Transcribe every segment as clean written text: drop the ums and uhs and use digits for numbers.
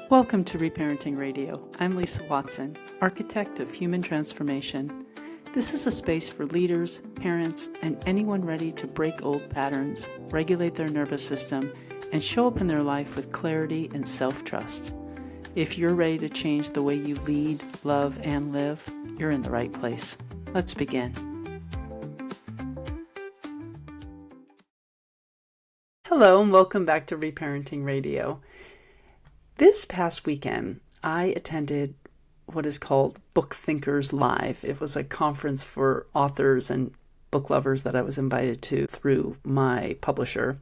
Welcome to Reparenting Radio. I'm Lisa Watson, architect of human transformation. This is a space for leaders, parents, and anyone ready to break old patterns, regulate their nervous system, and show up in their life with clarity and self-trust. If you're ready to change the way you lead, love, and live, you're in the right place. Let's begin. Hello, and welcome back to Reparenting Radio. This past weekend, I attended what is called Book Thinkers Live. It was a conference for authors and book lovers that I was invited to through my publisher.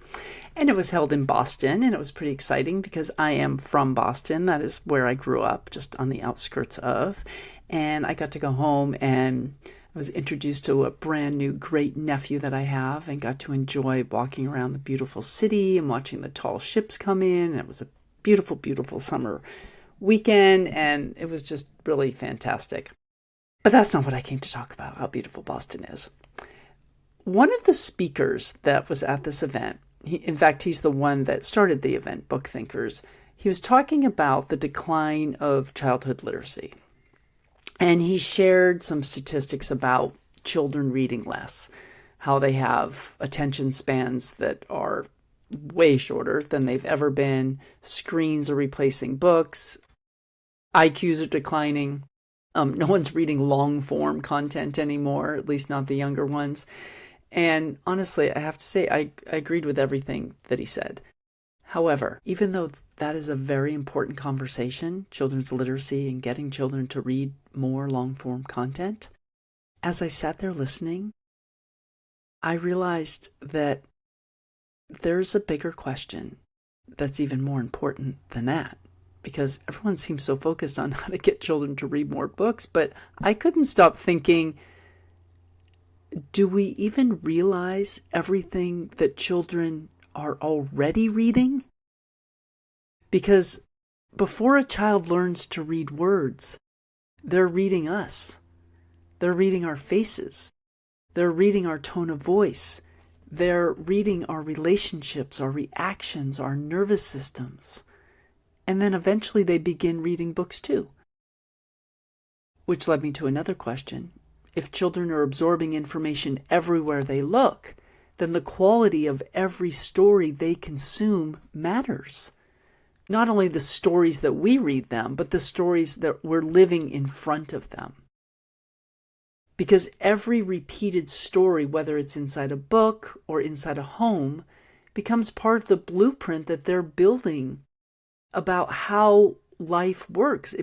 And it was held in Boston, and it was pretty exciting because I am from Boston. That is where I grew up, just on the outskirts of. And I got to go home and I was introduced to a brand new great nephew that I have and got to enjoy walking around the beautiful city and watching the tall ships come in. And it was a beautiful, beautiful summer weekend, and it was just really fantastic. But that's not what I came to talk about, how beautiful Boston is. One of the speakers that was at this event, in fact, he's the one that started the event, Book Thinkers, he was talking about the decline of childhood literacy. And he shared some statistics about children reading less, how they have attention spans that are way shorter than they've ever been. Screens are replacing books. IQs are declining. No one's reading long form content anymore, at least not the younger ones. And honestly, I have to say, I agreed with everything that he said. However, even though that is a very important conversation, children's literacy and getting children to read more long form content, as I sat there listening, I realized that there's a bigger question that's even more important than that, because everyone seems so focused on how to get children to read more books, but I couldn't stop thinking, do we even realize everything that children are already reading? Because before a child learns to read words, they're reading us. They're reading our faces. They're reading our tone of voice. They're reading our relationships, our reactions, our nervous systems. And then eventually they begin reading books too. Which led me to another question. If children are absorbing information everywhere they look, then the quality of every story they consume matters. Not only the stories that we read them, but the stories that we're living in front of them. Because every repeated story, whether it's inside a book or inside a home, becomes part of the blueprint that they're building about how life works.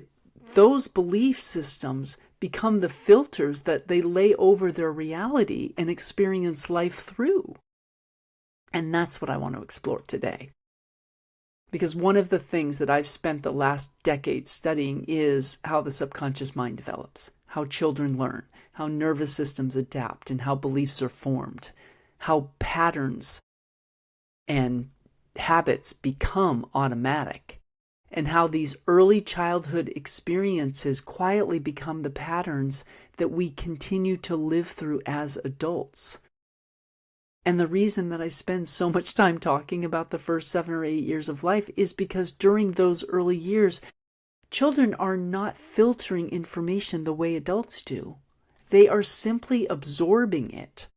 Those belief systems become the filters that they lay over their reality and experience life through. And that's what I want to explore today. Because one of the things that I've spent the last decade studying is how the subconscious mind develops, how children learn, how nervous systems adapt, and how beliefs are formed, how patterns and habits become automatic, and how these early childhood experiences quietly become the patterns that we continue to live through as adults. And the reason that I spend so much time talking about the first 7 or 8 years of life is because during those early years, children are not filtering information the way adults do. They are simply absorbing it.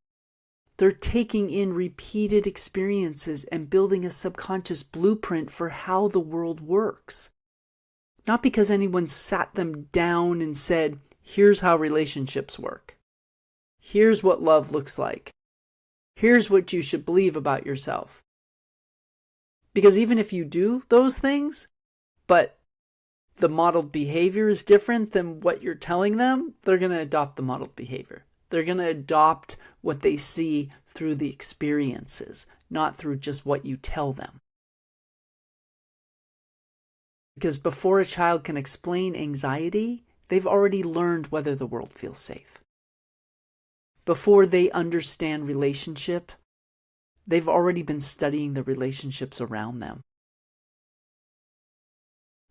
They're taking in repeated experiences and building a subconscious blueprint for how the world works. Not because anyone sat them down and said, here's how relationships work. Here's what love looks like. Here's what you should believe about yourself. Because even if you do those things, but the modeled behavior is different than what you're telling them, they're going to adopt the modeled behavior. They're going to adopt what they see through the experiences, not through just what you tell them. Because before a child can explain anxiety, they've already learned whether the world feels safe. Before they understand relationship, they've already been studying the relationships around them.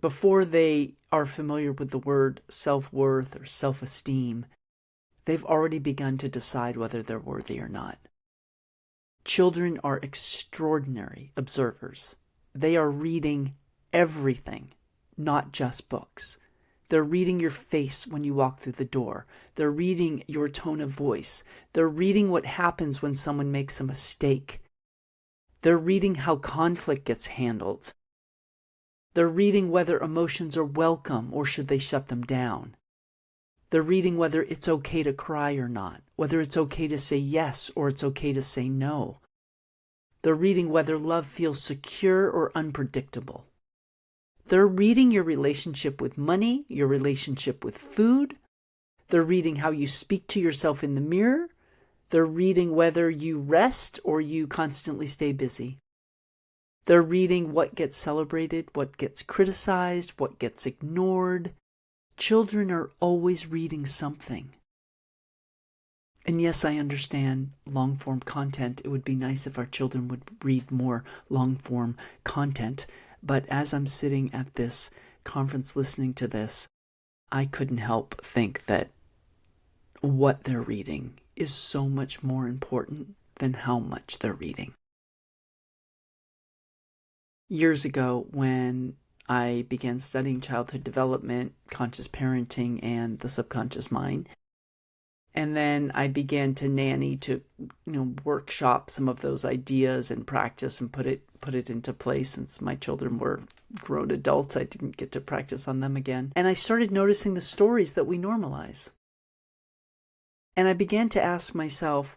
Before they are familiar with the word self-worth or self-esteem, they've already begun to decide whether they're worthy or not. Children are extraordinary observers. They are reading everything not just books. They're reading your face when you walk through the door. They're reading your tone of voice. They're reading what happens when someone makes a mistake. They're reading how conflict gets handled. They're reading whether emotions are welcome or should they shut them down. They're reading whether it's okay to cry or not, whether it's okay to say yes or it's okay to say no. They're reading whether love feels secure or unpredictable. They're reading your relationship with money, your relationship with food. They're reading how you speak to yourself in the mirror. They're reading whether you rest or you constantly stay busy. They're reading what gets celebrated, what gets criticized, what gets ignored. Children are always reading something. And yes, I understand long-form content. It would be nice if our children would read more long-form content. But as I'm sitting at this conference listening to this, I couldn't help think that what they're reading is so much more important than how much they're reading. Years ago, when I began studying childhood development, conscious parenting, and the subconscious mind, and then I began to nanny to, workshop some of those ideas and practice and put it into place. Since my children were grown adults, I didn't get to practice on them again. And I started noticing the stories that we normalize. And I began to ask myself,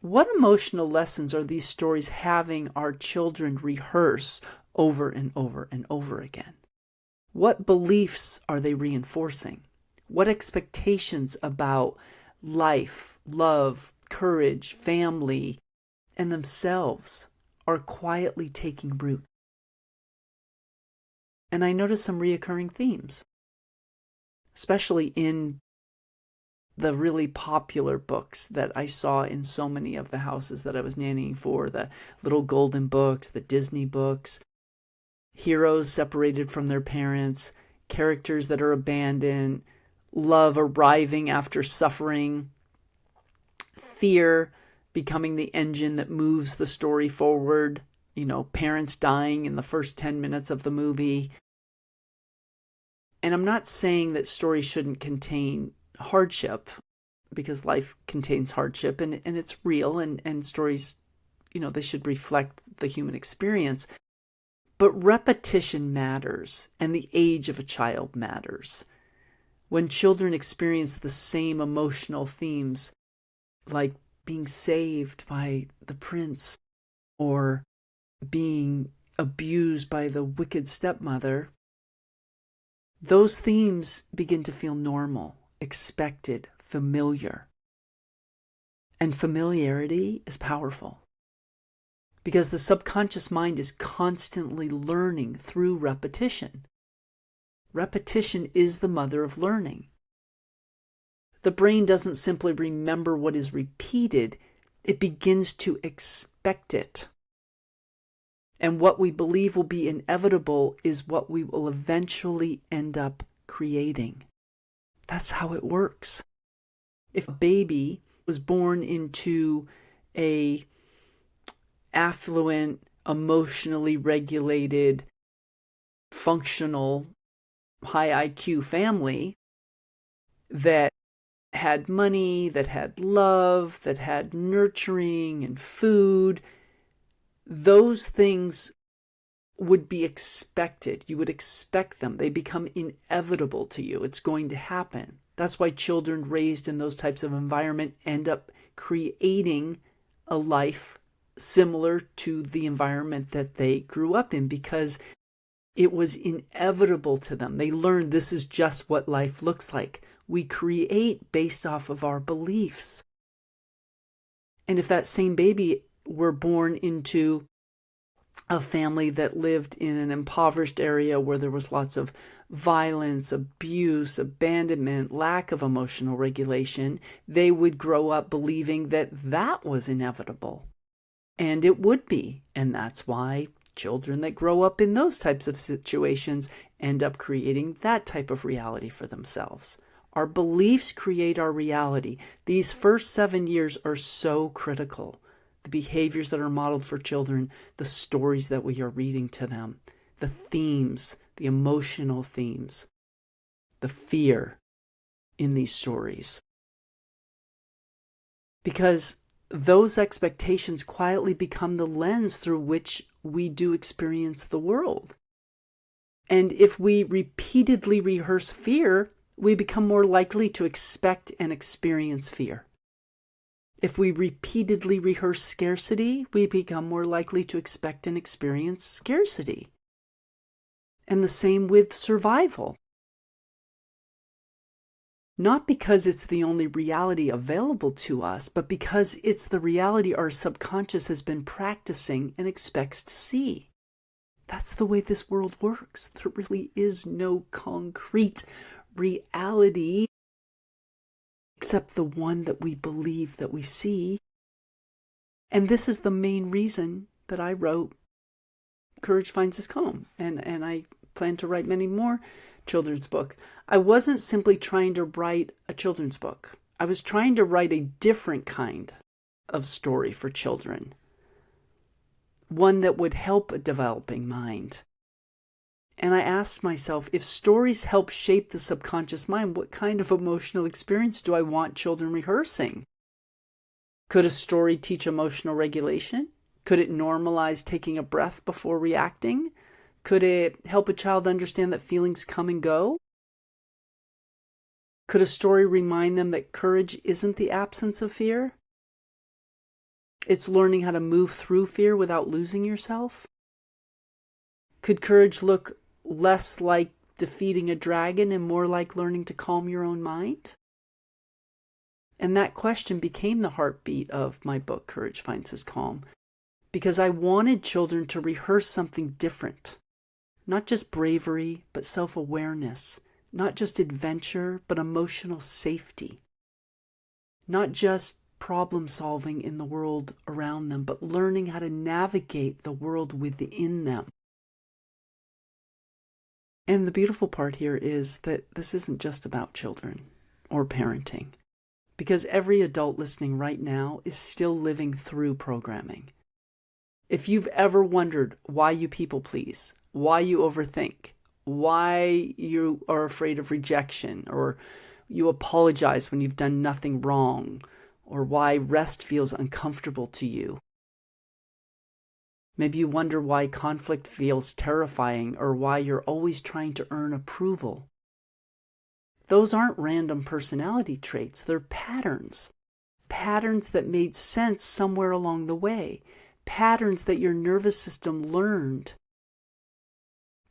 what emotional lessons are these stories having our children rehearse over and over and over again? What beliefs are they reinforcing? What expectations about life, love, courage, family, and themselves are quietly taking root? And I noticed some reoccurring themes, especially in the really popular books that I saw in so many of the houses that I was nannying for, the little golden books, the Disney books, heroes separated from their parents, characters that are abandoned, love arriving after suffering, fear becoming the engine that moves the story forward, parents dying in the first 10 minutes of the movie. And I'm not saying that stories shouldn't contain hardship, because life contains hardship and it's real, and stories, they should reflect the human experience. But repetition matters, and the age of a child matters. When children experience the same emotional themes, like being saved by the prince or being abused by the wicked stepmother, those themes begin to feel normal, expected, familiar. And familiarity is powerful, because the subconscious mind is constantly learning through repetition. Repetition is the mother of learning. The brain doesn't simply remember what is repeated, it begins to expect it. And what we believe will be inevitable is what we will eventually end up creating. That's how it works. If a baby was born into a affluent, emotionally regulated, functional, high IQ family that had money, that had love, that had nurturing and food, those things would be expected. You would expect them. They become inevitable to you. It's going to happen. That's why children raised in those types of environment end up creating a life similar to the environment that they grew up in, because it was inevitable to them. They learned this is just what life looks like. We create based off of our beliefs. And if that same baby were born into a family that lived in an impoverished area where there was lots of violence, abuse, abandonment, lack of emotional regulation, they would grow up believing that that was inevitable. And it would be. And that's why children that grow up in those types of situations end up creating that type of reality for themselves. Our beliefs create our reality. These first 7 years are so critical. The behaviors that are modeled for children, the stories that we are reading to them, the themes, the emotional themes, the fear in these stories. Because those expectations quietly become the lens through which we do experience the world. And if we repeatedly rehearse fear, we become more likely to expect and experience fear. If we repeatedly rehearse scarcity, we become more likely to expect and experience scarcity. And the same with survival. Not because it's the only reality available to us, but because it's the reality our subconscious has been practicing and expects to see. That's the way this world works. There really is no concrete reality except the one that we believe that we see. And this is the main reason that I wrote Courage Finds Its Calm. And I plan to write many more children's books. I wasn't simply trying to write a children's book. I was trying to write a different kind of story for children. One that would help a developing mind. And I asked myself, if stories help shape the subconscious mind, what kind of emotional experience do I want children rehearsing? Could a story teach emotional regulation? Could it normalize taking a breath before reacting? Could it help a child understand that feelings come and go? Could a story remind them that courage isn't the absence of fear? It's learning how to move through fear without losing yourself? Could courage look less like defeating a dragon and more like learning to calm your own mind? And that question became the heartbeat of my book, Courage Finds Its Calm, because I wanted children to rehearse something different. Not just bravery, but self-awareness. Not just adventure, but emotional safety. Not just problem solving in the world around them, but learning how to navigate the world within them. And the beautiful part here is that this isn't just about children or parenting, because every adult listening right now is still living through programming. If you've ever wondered why you people please, why you overthink, why you are afraid of rejection, or you apologize when you've done nothing wrong, or why rest feels uncomfortable to you, maybe you wonder why conflict feels terrifying or why you're always trying to earn approval. Those aren't random personality traits. They're patterns. Patterns that made sense somewhere along the way. Patterns that your nervous system learned.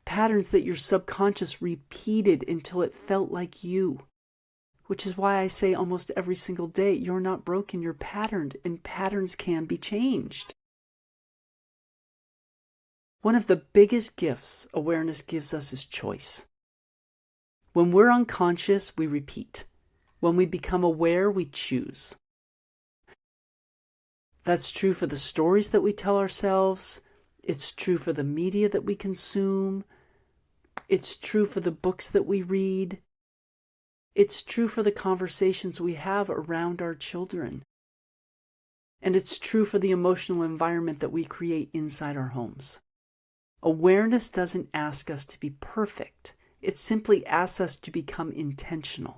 Patterns that your subconscious repeated until it felt like you. Which is why I say almost every single day, you're not broken, you're patterned, and patterns can be changed. One of the biggest gifts awareness gives us is choice. When we're unconscious, we repeat. When we become aware, we choose. That's true for the stories that we tell ourselves. It's true for the media that we consume. It's true for the books that we read. It's true for the conversations we have around our children. And it's true for the emotional environment that we create inside our homes. Awareness doesn't ask us to be perfect. It simply asks us to become intentional.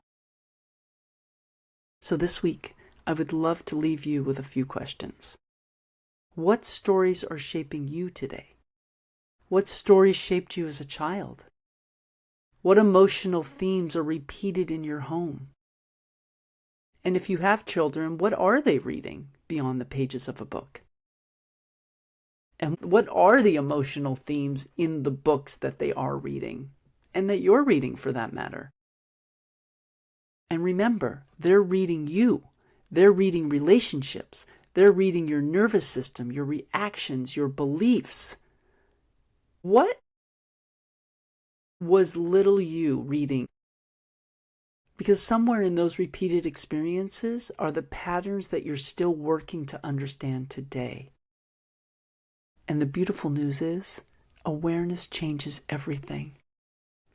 So this week, I would love to leave you with a few questions. What stories are shaping you today? What stories shaped you as a child? What emotional themes are repeated in your home? And if you have children, what are they reading beyond the pages of a book? And what are the emotional themes in the books that they are reading, and that you're reading for that matter? And remember, they're reading you. They're reading relationships. They're reading your nervous system, your reactions, your beliefs. What was little you reading? Because somewhere in those repeated experiences are the patterns that you're still working to understand today. And the beautiful news is, awareness changes everything.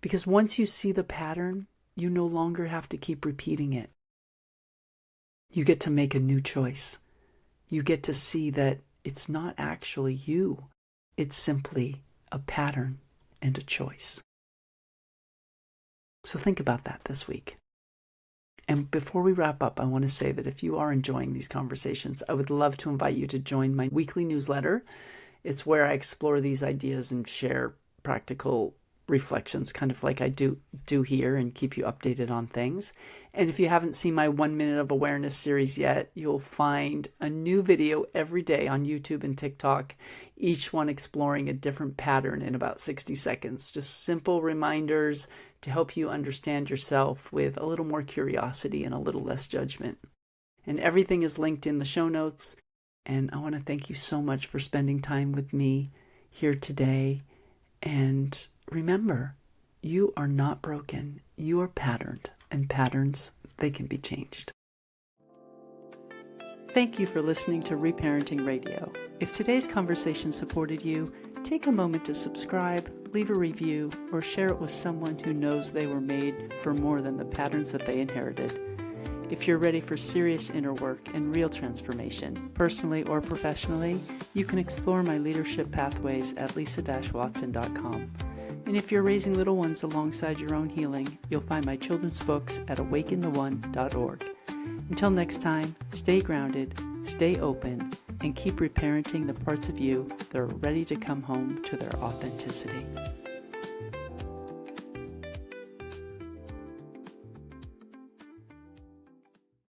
Because once you see the pattern, you no longer have to keep repeating it. You get to make a new choice. You get to see that it's not actually you. It's simply a pattern and a choice. So think about that this week. And before we wrap up, I want to say that if you are enjoying these conversations, I would love to invite you to join my weekly newsletter. It's where I explore these ideas and share practical reflections, kind of like I do here, and keep you updated on things. And if you haven't seen my 1 Minute of Awareness series yet, you'll find a new video every day on YouTube and TikTok, each one exploring a different pattern in about 60 seconds. Just simple reminders to help you understand yourself with a little more curiosity and a little less judgment. And everything is linked in the show notes. And I want to thank you so much for spending time with me here today. And remember, you are not broken. You are patterned, and patterns, they can be changed. Thank you for listening to Reparenting Radio. If today's conversation supported you, take a moment to subscribe, leave a review, or share it with someone who knows they were made for more than the patterns that they inherited. If you're ready for serious inner work and real transformation, personally or professionally, you can explore my leadership pathways at lisa-watson.com. And if you're raising little ones alongside your own healing, you'll find my children's books at awakentheone.org. Until next time, stay grounded, stay open, and keep reparenting the parts of you that are ready to come home to their authenticity.